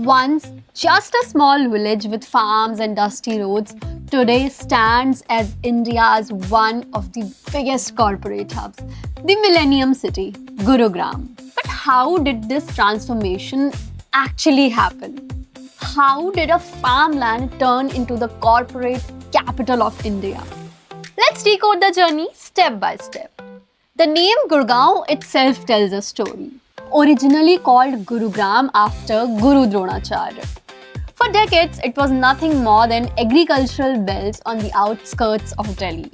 Once just a small village with farms and dusty roads, today stands as India's one of the biggest corporate hubs, the Millennium City, Gurugram. But how did this transformation actually happen? How did a farmland turn into the corporate capital of India? Let's decode the journey step by step. The name Gurgaon itself tells a story. Originally called Gurugram after Guru Dronacharya. For decades, it was nothing more than agricultural belts on the outskirts of Delhi.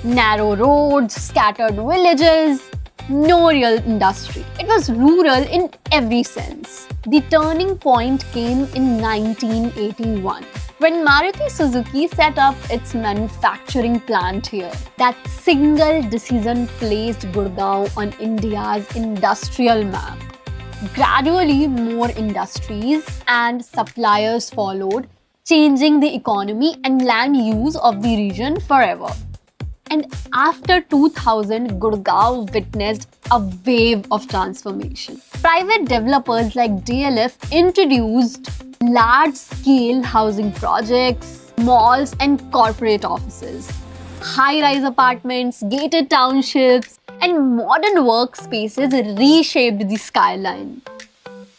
Narrow roads, scattered villages, no real industry. It was rural in every sense. The turning point came in 1981 when Maruti Suzuki set up its manufacturing plant here. That single decision placed Gurgaon on India's industrial map. Gradually, more industries and suppliers followed, changing the economy and land use of the region forever. And after 2000, Gurgaon witnessed a wave of transformation. Private developers like DLF introduced large-scale housing projects, malls and corporate offices, high-rise apartments, gated townships, and modern workspaces reshaped the skyline.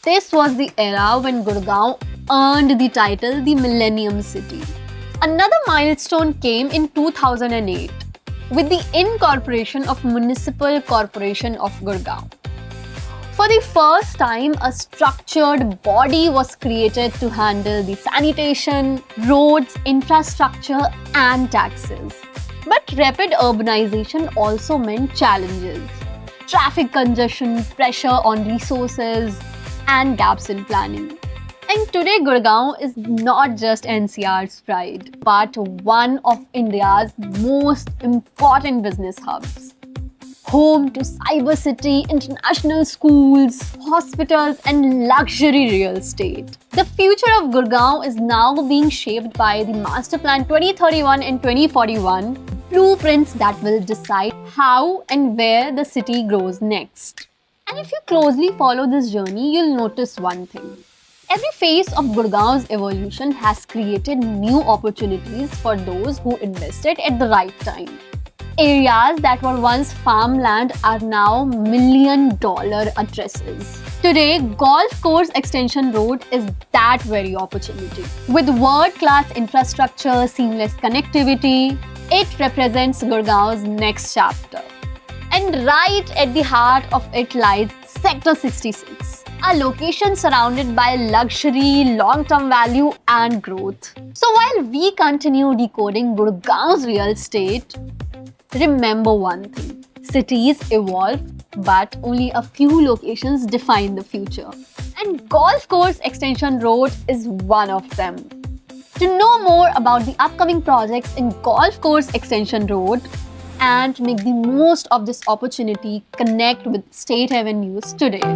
This was the era when Gurgaon earned the title the Millennium City. Another milestone came in 2008 with the incorporation of Municipal Corporation of Gurgaon. For the first time, a structured body was created to handle the sanitation, roads, infrastructure, and taxes. But rapid urbanization also meant challenges. Traffic congestion, pressure on resources, and gaps in planning. And today, Gurgaon is not just NCR's pride, but one of India's most important business hubs. Home to Cyber City, international schools, hospitals, and luxury real estate. The future of Gurgaon is now being shaped by the Master Plan 2031 and 2041, blueprints that will decide how and where the city grows next. And if you closely follow this journey, you'll notice one thing. Every phase of Gurgaon's evolution has created new opportunities for those who invested at the right time. Areas that were once farmland are now million-dollar addresses. Today, Golf Course Extension Road is that very opportunity. With world-class infrastructure, seamless connectivity, it represents Gurgaon's next chapter. And right at the heart of it lies Sector 66, a location surrounded by luxury, long-term value and growth. So while we continue decoding Gurgaon's real estate, remember one thing, cities evolve, but only a few locations define the future. And Golf Course Extension Road is one of them. To know more about the upcoming projects in Golf Course Extension Road and make the most of this opportunity, connect with State Haven News today.